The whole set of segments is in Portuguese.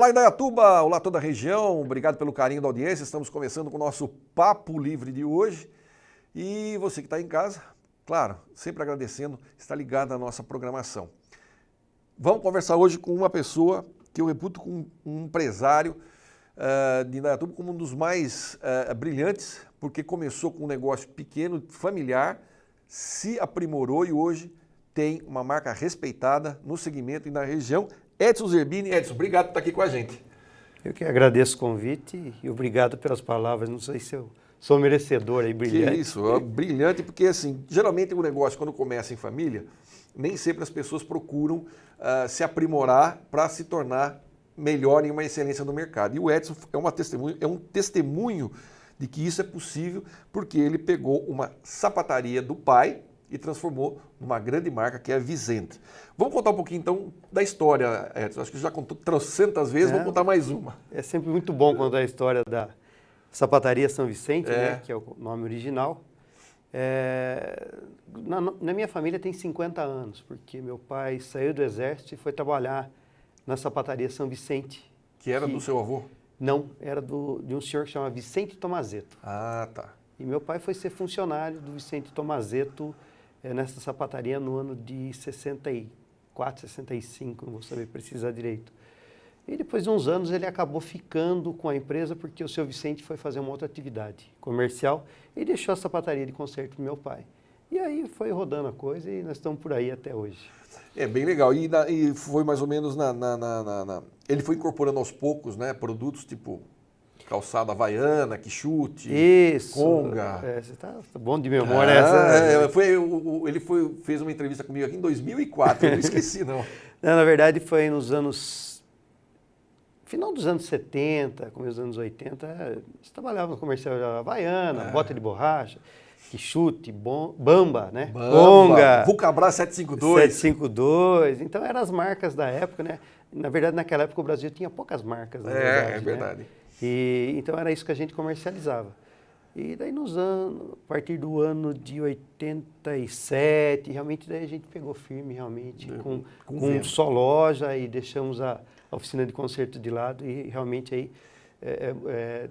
Olá, Indaiatuba! Olá, toda a região. Obrigado pelo carinho da audiência. Estamos começando com o nosso Papo Livre de hoje. E você que está em casa, claro, sempre agradecendo, está ligado à nossa programação. Vamos conversar hoje com uma pessoa que eu reputo como um empresário de Indaiatuba como um dos mais brilhantes, porque começou com um negócio pequeno, familiar, se aprimorou e hoje tem uma marca respeitada no segmento e na região. Edson Zerbini. Edson, obrigado por estar aqui com a gente. Eu que agradeço o convite e obrigado pelas palavras. Não sei se eu sou merecedor aí, brilhante. Que isso, brilhante, porque assim, geralmente o negócio quando começa em família, nem sempre as pessoas procuram se aprimorar para se tornar melhor em uma excelência no mercado. E o Edson é um testemunho de que isso é possível, porque ele pegou uma sapataria do pai e transformou numa grande marca que é a Visente. Vamos contar um pouquinho então da história, Edson. Acho que já contou trocentas vezes, vamos contar mais uma. É sempre muito bom contar a história da Sapataria São Vicente, né, que é o nome original. Na minha família tem 50 anos, porque meu pai saiu do exército e foi trabalhar na Sapataria São Vicente. Que era do seu avô? Não, era de um senhor que chama Vicente Tomazetto. Ah, tá. E meu pai foi ser funcionário do Vicente Tomazetto nessa sapataria no ano de 64, 65, não vou saber precisar direito. E depois de uns anos ele acabou ficando com a empresa porque o seu Vicente foi fazer uma outra atividade comercial e deixou a sapataria de conserto para meu pai. E aí foi rodando a coisa e nós estamos por aí até hoje. É bem legal. E foi mais ou menos ele foi incorporando aos poucos, né, produtos tipo calçada havaiana, quichute, conga. Você está bom de memória essa. Fez uma entrevista comigo aqui em 2004, eu não esqueci não. Na verdade foi final dos anos 70, começo dos anos 80, você trabalhava no comercial havaiana, bota de borracha, quichute, bamba, né? Conga. Vulcabras 752. 752. Então eram as marcas da época, né? Na verdade, naquela época o Brasil tinha poucas marcas, na verdade. É verdade. Né? E então era isso que a gente comercializava. E daí a partir do ano de 87, realmente daí a gente pegou firme realmente com só loja e deixamos a oficina de conserto de lado e realmente aí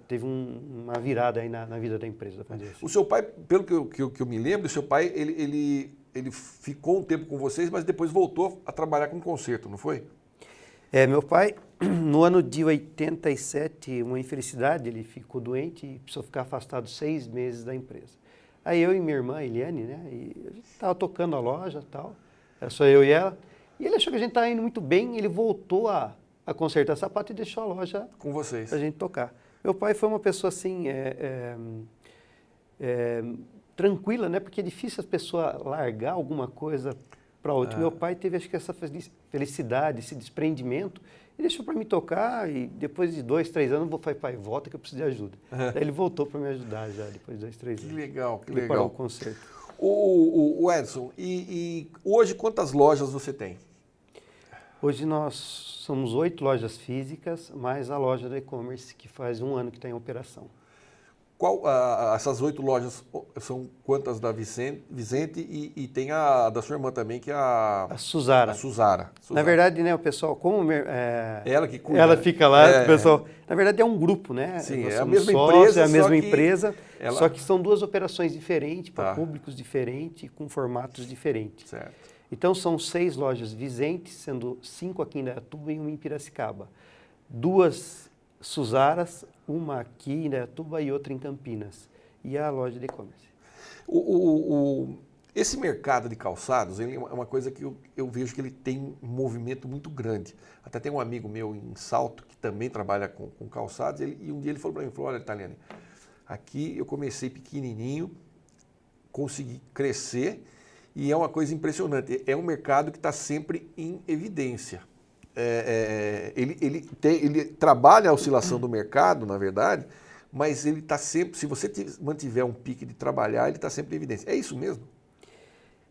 teve uma virada aí na vida da empresa. O seu pai, pelo que eu me lembro, o seu pai ele ficou um tempo com vocês, mas depois voltou a trabalhar com conserto, não foi? Meu pai, no ano de 87, uma infelicidade, ele ficou doente e precisou ficar afastado 6 meses da empresa. Aí eu e minha irmã, Eliane, né, e a gente estava tocando a loja e tal, era só eu e ela, e ele achou que a gente estava indo muito bem, ele voltou a consertar sapato e deixou a loja com vocês para a gente tocar. Meu pai foi uma pessoa assim, tranquila, né, porque é difícil a pessoa largar alguma coisa para outra. Meu pai teve, acho que, essa felicidade, esse desprendimento, e deixou para me tocar, e depois de 2, 3 anos, eu falei, pai, volta que eu preciso de ajuda. Daí ele voltou para me ajudar já, depois de 2, 3 anos. Que legal, que legal. Preparou o concerto. O Edson, e hoje quantas lojas você tem? Hoje nós somos 8 lojas físicas, mais a loja do e-commerce, que faz 1 ano que está em operação. Essas 8 lojas são quantas da Visente e tem a da sua irmã também, que é a Suzara. A Suzara. Na verdade, né, o pessoal, como ela que cuida, ela fica lá, o pessoal, na verdade é um grupo, né? Sim, nós é a somos mesma sócios, empresa, é a mesma empresa, só que são 2 operações diferentes, para públicos diferentes, com formatos diferentes. Certo. Então são 6 lojas Visente, sendo 5 aqui em Indaiatuba e 1 em Piracicaba. 2 Suzaras, uma aqui em Indaiatuba e outra em Campinas. E a loja de e-commerce. Esse mercado de calçados ele é uma coisa que eu vejo que ele tem um movimento muito grande. Até tem um amigo meu em Salto que também trabalha com calçados e um dia ele falou para mim, olha, Taliane, aqui eu comecei pequenininho, consegui crescer e é uma coisa impressionante. É um mercado que está sempre em evidência. Ele trabalha a oscilação do mercado, na verdade, mas ele está sempre, se você mantiver um pique de trabalhar, ele está sempre em evidência. É isso mesmo?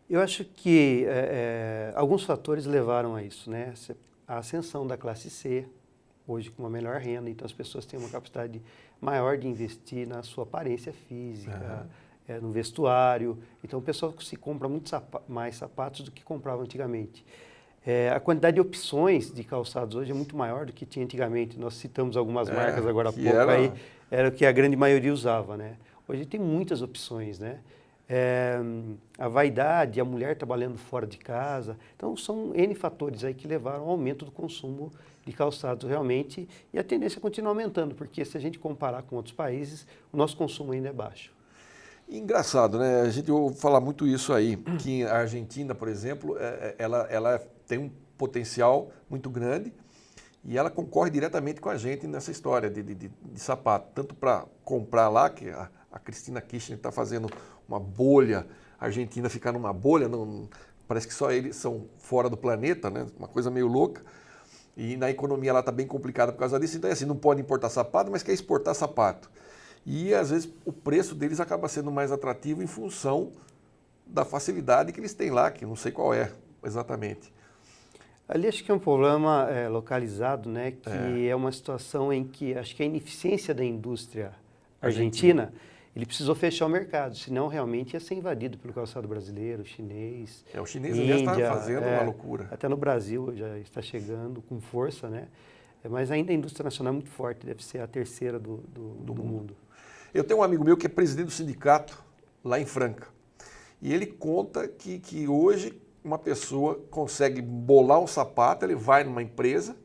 Eu acho que alguns fatores levaram a isso, né? A ascensão da classe C, hoje com uma melhor renda, então as pessoas têm uma capacidade maior de investir na sua aparência física, no vestuário. Então o pessoal se compra muito mais sapatos do que comprava antigamente. A quantidade de opções de calçados hoje é muito maior do que tinha antigamente. Nós citamos algumas marcas agora há pouco aí, era o que a grande maioria usava, né? Hoje tem muitas opções, né? A vaidade, a mulher trabalhando fora de casa. Então, são N fatores aí que levaram ao aumento do consumo de calçados realmente, e a tendência é continuar aumentando, porque se a gente comparar com outros países, o nosso consumo ainda é baixo. Engraçado, né? A gente ouve falar muito isso aí, que a Argentina, por exemplo, ela tem um potencial muito grande e ela concorre diretamente com a gente nessa história de sapato, tanto para comprar lá, que a Cristina Kirchner está fazendo uma bolha, a Argentina ficar numa bolha, parece que só eles são fora do planeta, né? Uma coisa meio louca. E na economia ela está bem complicada por causa disso, então é assim, não pode importar sapato, mas quer exportar sapato. E às vezes o preço deles acaba sendo mais atrativo em função da facilidade que eles têm lá, que não sei qual é exatamente. Ali acho que é um problema localizado, né? Que é uma situação em que acho que a ineficiência da indústria argentina, ele precisou fechar o mercado, senão realmente ia ser invadido pelo calçado brasileiro, chinês. O chinês já está fazendo uma loucura. Até no Brasil já está chegando com força, né? Mas ainda a indústria nacional é muito forte, deve ser a terceira do mundo. Eu tenho um amigo meu que é presidente do sindicato lá em Franca. E ele conta que hoje uma pessoa consegue bolar um sapato, ele vai numa empresa,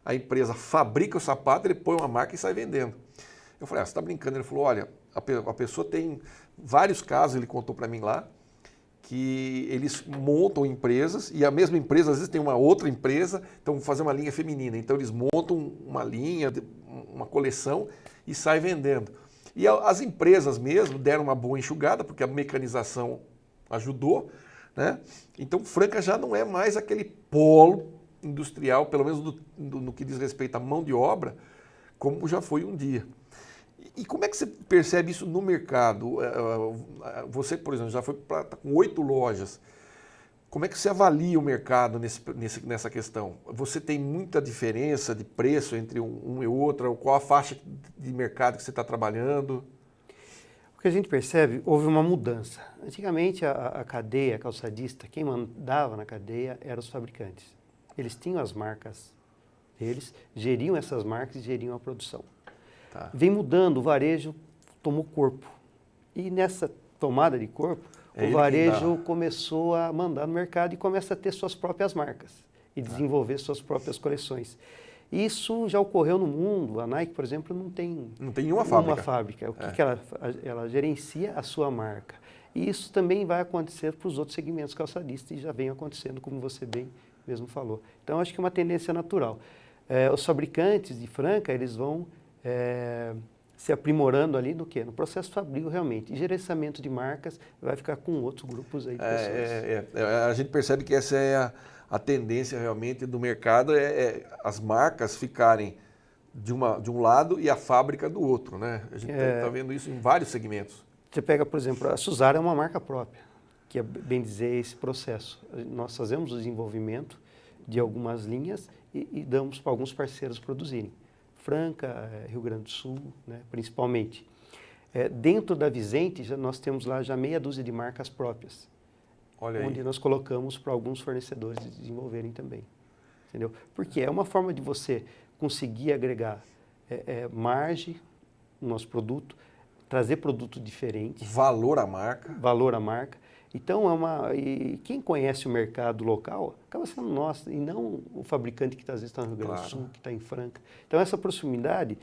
a empresa fabrica o sapato, ele põe uma marca e sai vendendo. Eu falei, você está brincando? Ele falou, olha, a pessoa tem vários casos, ele contou para mim lá, que eles montam empresas e a mesma empresa às vezes tem uma outra empresa, então vão fazer uma linha feminina. Então eles montam uma linha, uma coleção e saem vendendo. E as empresas mesmo deram uma boa enxugada, porque a mecanização ajudou, né? Então Franca já não é mais aquele polo industrial, pelo menos no que diz respeito à mão de obra, como já foi um dia. E como é que você percebe isso no mercado? Você, por exemplo, já foi com 8 lojas. Como é que você avalia o mercado nessa questão? Você tem muita diferença de preço entre um e outro? Qual a faixa de mercado que você está trabalhando? O que a gente percebe, houve uma mudança. Antigamente, a cadeia calçadista, quem mandava na cadeia eram os fabricantes. Eles tinham as marcas deles, geriam essas marcas e geriam a produção. Tá. Vem mudando, o varejo tomou corpo. E nessa tomada de corpo, o varejo começou a mandar no mercado e começa a ter suas próprias marcas e desenvolver suas próprias coleções. Isso já ocorreu no mundo. A Nike, por exemplo, não tem nenhuma fábrica. O que ela gerencia a sua marca. E isso também vai acontecer para os outros segmentos calçadistas e já vem acontecendo, como você bem mesmo falou. Então, acho que é uma tendência natural. Os fabricantes de Franca, eles vão se aprimorando ali no quê? No processo fabril realmente. E gerenciamento de marcas vai ficar com outros grupos aí de pessoas. A gente percebe que essa é a tendência realmente do mercado, as marcas ficarem de um lado e a fábrica do outro, né? A gente está vendo isso em vários segmentos. Você pega, por exemplo, a Suzara é uma marca própria, que é, bem dizer, esse processo. Nós fazemos o desenvolvimento de algumas linhas e damos para alguns parceiros produzirem. Franca, Rio Grande do Sul, né, principalmente. Dentro da Visente, nós temos lá já meia dúzia de marcas próprias, onde nós colocamos para alguns fornecedores desenvolverem também. Entendeu? Porque é uma forma de você conseguir agregar margem no nosso produto, trazer produto diferente. Valor à marca. Valor à marca. Então, e quem conhece o mercado local acaba sendo nós, e não o fabricante que às vezes está no Rio Grande do Sul, que está em Franca. Então, essa proximidade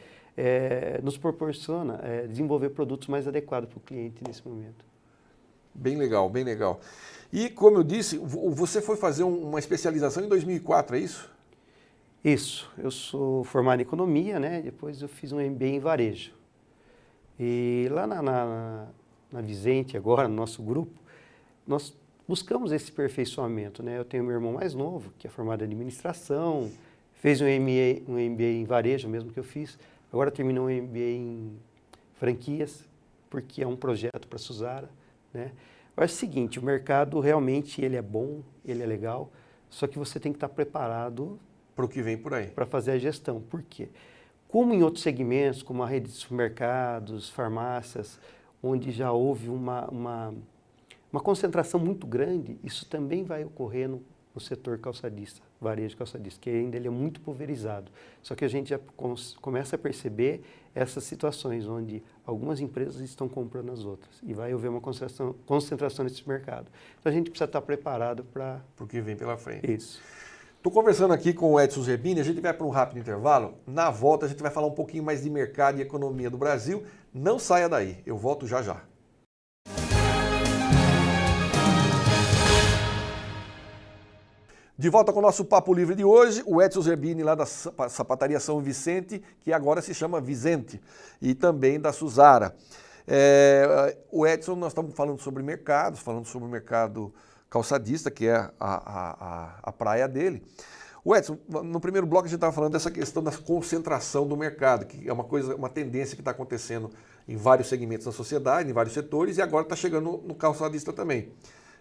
nos proporciona desenvolver produtos mais adequados para o cliente nesse momento. Bem legal, bem legal. E, como eu disse, você foi fazer uma especialização em 2004, é isso? Isso. Eu sou formado em economia, né? Depois eu fiz um MBA em varejo. E lá na Visente, agora, no nosso grupo, nós buscamos esse aperfeiçoamento, né? Eu tenho meu irmão mais novo, que é formado em administração, fez um MBA em varejo, mesmo que eu fiz. Agora terminou um MBA em franquias, porque é um projeto para a Suzara, né? Eu acho o seguinte, o mercado realmente ele é bom, ele é legal, só que você tem que estar preparado para o que vem por aí. Para fazer a gestão. Por quê? Como em outros segmentos, como a rede de supermercados, farmácias, onde já houve uma concentração muito grande, isso também vai ocorrer no o setor calçadista, varejo calçadista, que ainda ele é muito pulverizado. Só que a gente já começa a perceber essas situações onde algumas empresas estão comprando as outras e vai haver uma concentração nesse mercado. Então a gente precisa estar preparado para... Porque vem pela frente. Isso. Estou conversando aqui com o Edson Zerbini, a gente vai para um rápido intervalo. Na volta a gente vai falar um pouquinho mais de mercado e economia do Brasil. Não saia daí, eu volto já já. De volta com o nosso Papo Livre de hoje, o Edson Zerbini lá da Sapataria São Vicente, que agora se chama Vicente, e também da Suzara. O Edson, nós estamos falando sobre mercados, falando sobre o mercado calçadista, que é a praia dele. O Edson, no primeiro bloco a gente estava falando dessa questão da concentração do mercado, que é uma tendência que está acontecendo em vários segmentos da sociedade, em vários setores, e agora está chegando no calçadista também.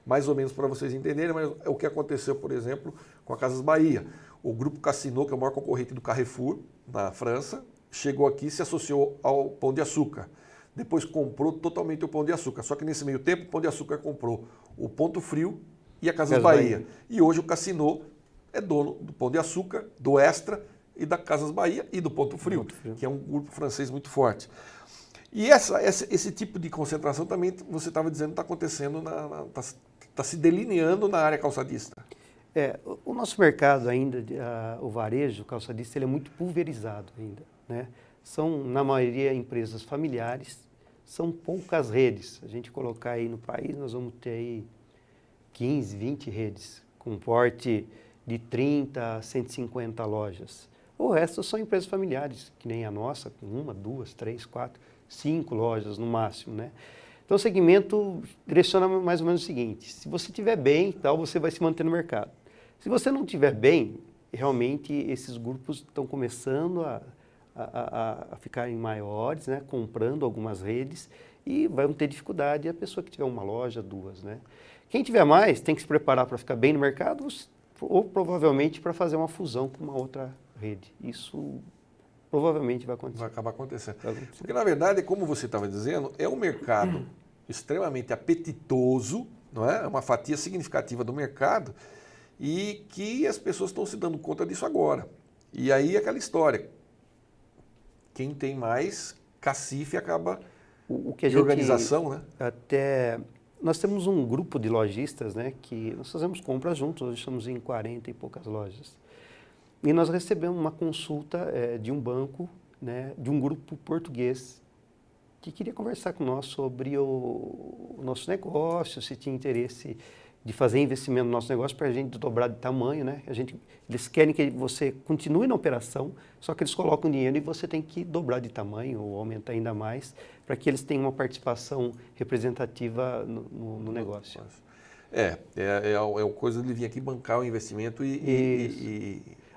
Mais ou menos para vocês entenderem, mas é o que aconteceu, por exemplo, com a Casas Bahia. O grupo Casino, que é o maior concorrente do Carrefour, na França, chegou aqui e se associou ao Pão de Açúcar. Depois comprou totalmente o Pão de Açúcar. Só que nesse meio tempo, o Pão de Açúcar comprou o Ponto Frio e a Casas Bahia. E hoje o Casino é dono do Pão de Açúcar, do Extra e da Casas Bahia e do Ponto Frio, que é um grupo francês muito forte. E esse tipo de concentração também, você estava dizendo, está acontecendo, está se delineando na área calçadista. O nosso mercado ainda, o varejo calçadista, ele é muito pulverizado ainda, né? São, na maioria, empresas familiares, são poucas redes. A gente colocar aí no país, nós vamos ter aí 15, 20 redes, com porte de 30 a 150 lojas. O resto são empresas familiares, que nem a nossa, com 1, 2, 3, 4, 5 lojas no máximo, né? Então o segmento direciona mais ou menos o seguinte: se você estiver bem, tal, você vai se manter no mercado. Se você não estiver bem, realmente esses grupos estão começando a ficarem maiores, né? Comprando algumas redes e vão ter dificuldade a pessoa que tiver uma loja, 2, né? Quem tiver mais tem que se preparar para ficar bem no mercado ou provavelmente para fazer uma fusão com uma outra rede. Isso provavelmente vai acontecer. Vai acabar acontecendo. Porque, na verdade, como você estava dizendo, é um mercado extremamente apetitoso, não é? É uma fatia significativa do mercado e que as pessoas estão se dando conta disso agora. E aí aquela história, quem tem mais cacife acaba de organização, né? Até nós temos um grupo de lojistas, né, que nós fazemos compras juntos, hoje estamos em 40 e poucas lojas. E nós recebemos uma consulta de um banco, né, de um grupo português, que queria conversar com nós sobre o nosso negócio, se tinha interesse de fazer investimento no nosso negócio para a gente dobrar de tamanho, né? Eles querem que você continue na operação, só que eles colocam dinheiro e você tem que dobrar de tamanho ou aumentar ainda mais para que eles tenham uma participação representativa no negócio. É coisa de vir aqui bancar o investimento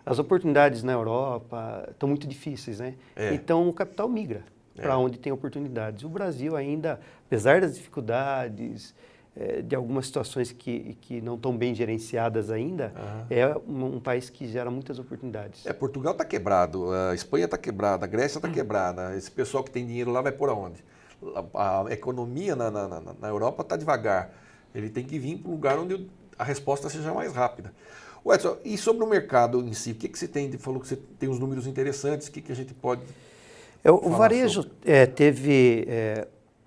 As oportunidades na Europa estão muito difíceis, né? Então o capital migra para onde tem oportunidades. O Brasil ainda, apesar das dificuldades, de algumas situações que não estão bem gerenciadas ainda, é um país que gera muitas oportunidades. Portugal está quebrado, a Espanha está quebrada, a Grécia está quebrada. Esse pessoal que tem dinheiro lá vai por onde? A economia na Europa está devagar. Ele tem que vir para um lugar onde a resposta seja mais rápida. Edson, e sobre o mercado em si, o que você tem? Falou que você tem uns números interessantes, o que a gente pode o varejo teve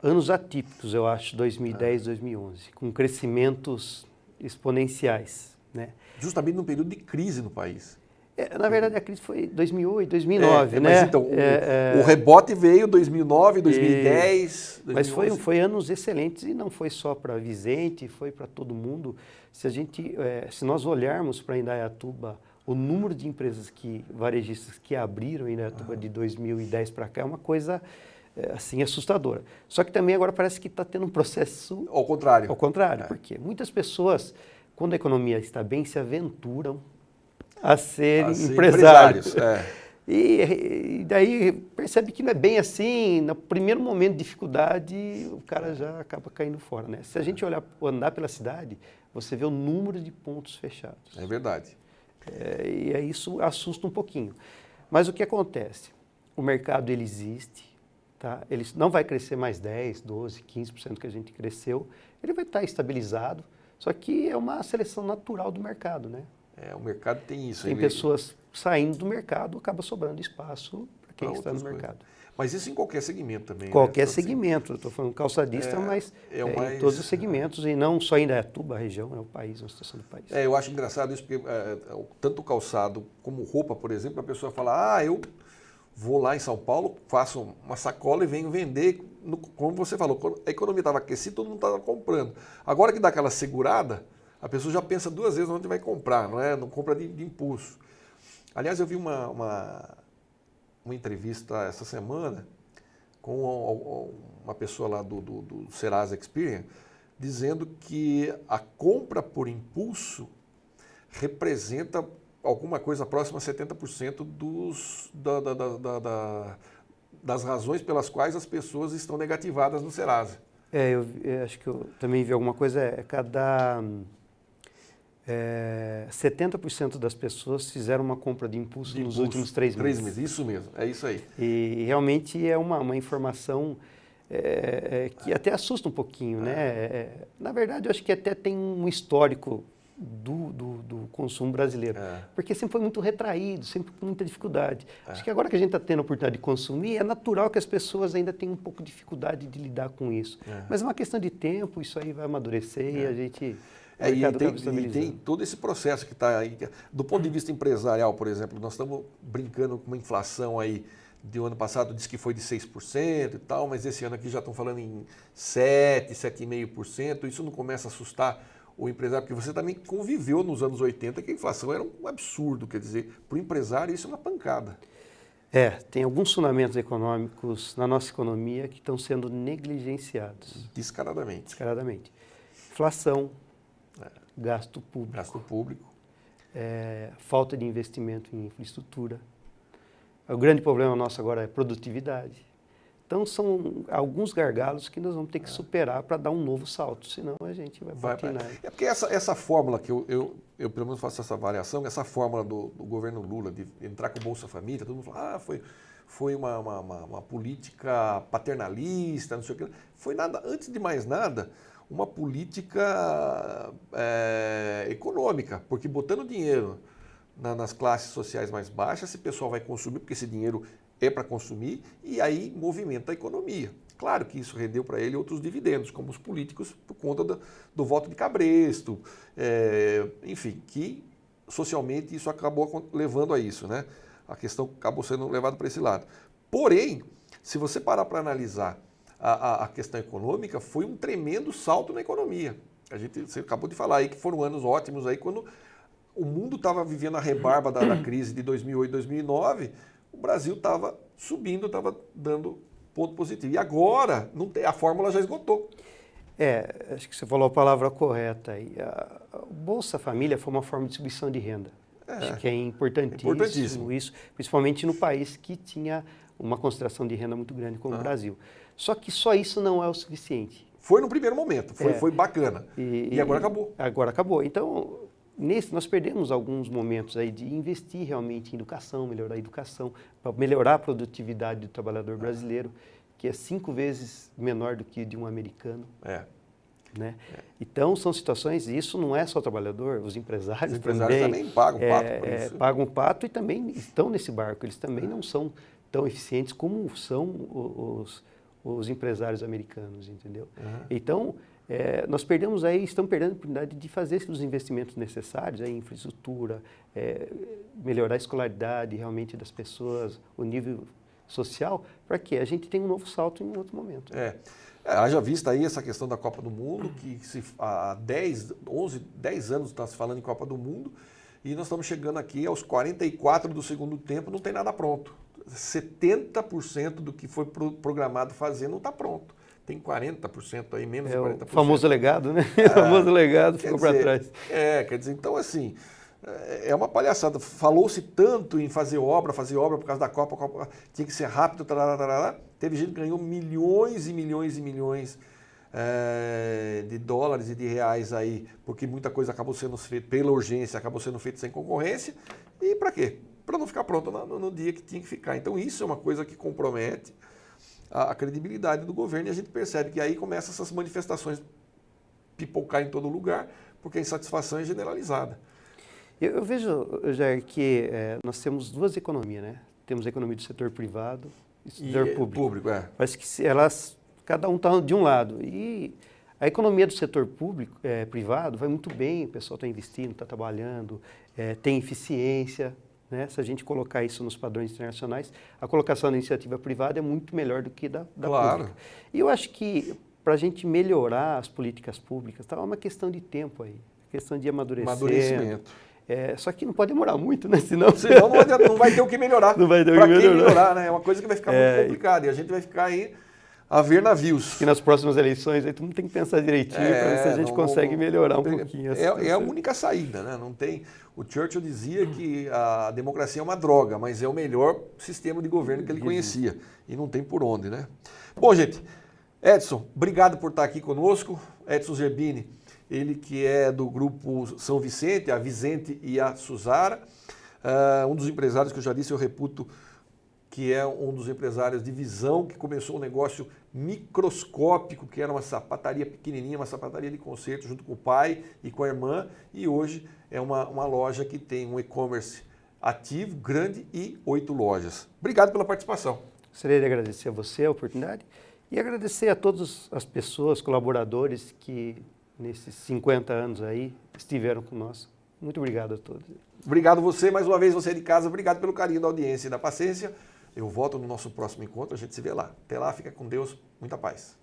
anos atípicos, eu acho, 2010, 2011, com crescimentos exponenciais, né? Justamente num período de crise no país. Na verdade, a crise foi 2008, 2009, né? Mas então, o rebote veio 2009, 2010, 2011. Mas foi anos excelentes e não foi só para a Vicente, foi para todo mundo. Se nós olharmos para Indaiatuba, o número de empresas varejistas que abriram em Indaiatuba de 2010 para cá é uma coisa assim assustadora. Só que também agora parece que está tendo um processo ao contrário. Porque muitas pessoas, quando a economia está bem, se aventuram a ser empresários. E daí percebe que não é bem assim, no primeiro momento de dificuldade, o cara já acaba caindo fora, né? Se a gente andar pela cidade, você vê o número de pontos fechados. É verdade. E aí isso assusta um pouquinho. Mas o que acontece? O mercado, ele existe, tá? Ele não vai crescer mais 10, 12, 15% que a gente cresceu, ele vai estar estabilizado, Só que é uma seleção natural do mercado, né? O mercado tem isso. Tem pessoas saindo do mercado, acaba sobrando espaço para quem está no mercado. Mas isso em qualquer segmento também, qualquer né? segmento, eu estou falando calçadista, mas mais... em todos os segmentos, e não só em Indaiatuba, a região, é o país, uma situação do país. Eu acho engraçado isso, porque tanto o calçado como roupa, por exemplo, a pessoa fala, eu vou lá em São Paulo, faço uma sacola e venho vender, como você falou, quando a economia estava aquecida, todo mundo estava comprando. Agora que dá aquela segurada, a pessoa já pensa duas vezes onde vai comprar, não compra de impulso. Aliás, eu vi uma entrevista essa semana com uma pessoa lá do Serasa Experian, dizendo que a compra por impulso representa alguma coisa próxima a 70% das razões pelas quais as pessoas estão negativadas no Serasa. Eu acho que eu também vi alguma coisa, 70% das pessoas fizeram uma compra de impulso nos últimos 3 meses. 3 meses, isso mesmo, é isso aí. E realmente é uma informação que até assusta um pouquinho, né? Na verdade, eu acho que até tem um histórico do consumo brasileiro, porque sempre foi muito retraído, sempre com muita dificuldade. Acho que agora que a gente está tendo a oportunidade de consumir, é natural que as pessoas ainda tenham um pouco de dificuldade de lidar com isso. Mas é uma questão de tempo, isso aí vai amadurecer e a gente... E tem todo esse processo que está aí. Do ponto de vista empresarial, por exemplo, nós estamos brincando com uma inflação aí do ano passado, disse que foi de 6% e tal, mas esse ano aqui já estão falando em 7%, 7,5%. Isso não começa a assustar o empresário, porque você também conviveu nos anos 80 que a inflação era um absurdo, quer dizer, para o empresário isso é uma pancada. Tem alguns fundamentos econômicos na nossa economia que estão sendo negligenciados. Descaradamente. Descaradamente. Inflação, gasto público. Gasto público. Falta de investimento em infraestrutura. O grande problema nosso agora é produtividade. Então, são alguns gargalos que nós vamos ter que superar para dar um novo salto, senão a gente vai patinar. É porque essa fórmula que eu pelo menos faço essa avaliação, essa fórmula do governo Lula de entrar com o Bolsa Família, todo mundo fala, foi uma política paternalista, não sei o que. Foi nada, antes de mais nada, uma política econômica, porque botando dinheiro nas classes sociais mais baixas, esse pessoal vai consumir, porque esse dinheiro é para consumir, e aí movimenta a economia. Claro que isso rendeu para ele outros dividendos, como os políticos, por conta do voto de cabresto, enfim, que socialmente isso acabou levando a isso, né? A questão acabou sendo levada para esse lado. Porém, se você parar para analisar a questão econômica, foi um tremendo salto na economia. Você acabou de falar aí que foram anos ótimos aí, quando o mundo estava vivendo a rebarba da crise de 2008, 2009, o Brasil estava subindo, estava dando ponto positivo. E agora, a fórmula já esgotou. Acho que você falou a palavra correta. A Bolsa Família foi uma forma de distribuição de renda. Acho que é importantíssimo isso, principalmente no país que tinha uma concentração de renda muito grande como o Brasil. Só que só isso não é o suficiente. Foi no primeiro momento, foi bacana. E agora acabou. Agora acabou. Então, nós perdemos alguns momentos aí de investir realmente em educação, melhorar a educação, para melhorar a produtividade do trabalhador brasileiro, que é 5 vezes menor do que de um americano. Né? Então, são situações, e isso não é só o trabalhor, os empresários também pagam pato por isso. Pagam pato e também estão nesse barco. Eles também não são tão eficientes como são os empresários americanos, entendeu? Então, nós estamos perdendo a oportunidade de fazer os investimentos necessários em infraestrutura, melhorar a escolaridade realmente das pessoas, o nível social, para que a gente tenha um novo salto em outro momento. Haja vista aí essa questão da Copa do Mundo, que há 10 anos está se falando em Copa do Mundo, e nós estamos chegando aqui aos 44 do segundo tempo, não tem nada pronto. 70% do que foi programado fazer não está pronto. Tem 40% aí, menos de 40%. O famoso legado, né? O famoso legado ficou para trás. Quer dizer, então assim, é uma palhaçada. Falou-se tanto em fazer obra por causa da Copa, a Copa tinha que ser rápido, tarará. Teve gente que ganhou milhões e milhões e milhões de dólares e de reais aí, porque muita coisa acabou sendo feita pela urgência, acabou sendo feita sem concorrência. E para quê? Para não ficar pronto no dia que tinha que ficar. Então isso é uma coisa que compromete a credibilidade do governo, e a gente percebe que aí começam essas manifestações pipocar em todo lugar, porque a insatisfação é generalizada. Eu vejo, Jair, que nós temos duas economias, né? Temos a economia do setor privado e do setor público. Parece que cada um está de um lado. E a economia do setor público, privado vai muito bem, o pessoal está investindo, está trabalhando, tem eficiência. Né? Se a gente colocar isso nos padrões internacionais, a colocação da iniciativa privada é muito melhor do que da pública. E eu acho que para a gente melhorar as políticas públicas, é uma questão de tempo aí, questão de amadurecimento. Só que não pode demorar muito, né? Senão não vai ter o que melhorar. Não vai ter o que melhorar, né? É uma coisa que vai ficar muito complicada e a gente vai ficar aí a ver navios. Que nas próximas eleições aí todo mundo tem que pensar direitinho para ver se a gente consegue melhorar um pouquinho. É a única saída, né? Não tem. O Churchill dizia que a democracia é uma droga, mas é o melhor sistema de governo que ele conhecia. E não tem por onde, né? Bom, gente, Edson, obrigado por estar aqui conosco. Edson Zerbini, ele que é do grupo São Vicente, a Vicente e a Suzara. Um dos empresários que eu já disse, eu reputo que é um dos empresários de visão, que começou um negócio microscópico, que era uma sapataria pequenininha, uma sapataria de concerto, junto com o pai e com a irmã, e hoje é uma loja que tem um e-commerce ativo, grande e 8 lojas. Obrigado pela participação. Gostaria de agradecer a você a oportunidade e agradecer a todas as pessoas, colaboradores que nesses 50 anos aí estiveram com nós. Muito obrigado a todos. Obrigado você, mais uma vez, você de casa, obrigado pelo carinho da audiência e da paciência. Eu volto no nosso próximo encontro, a gente se vê lá. Até lá, fica com Deus, muita paz.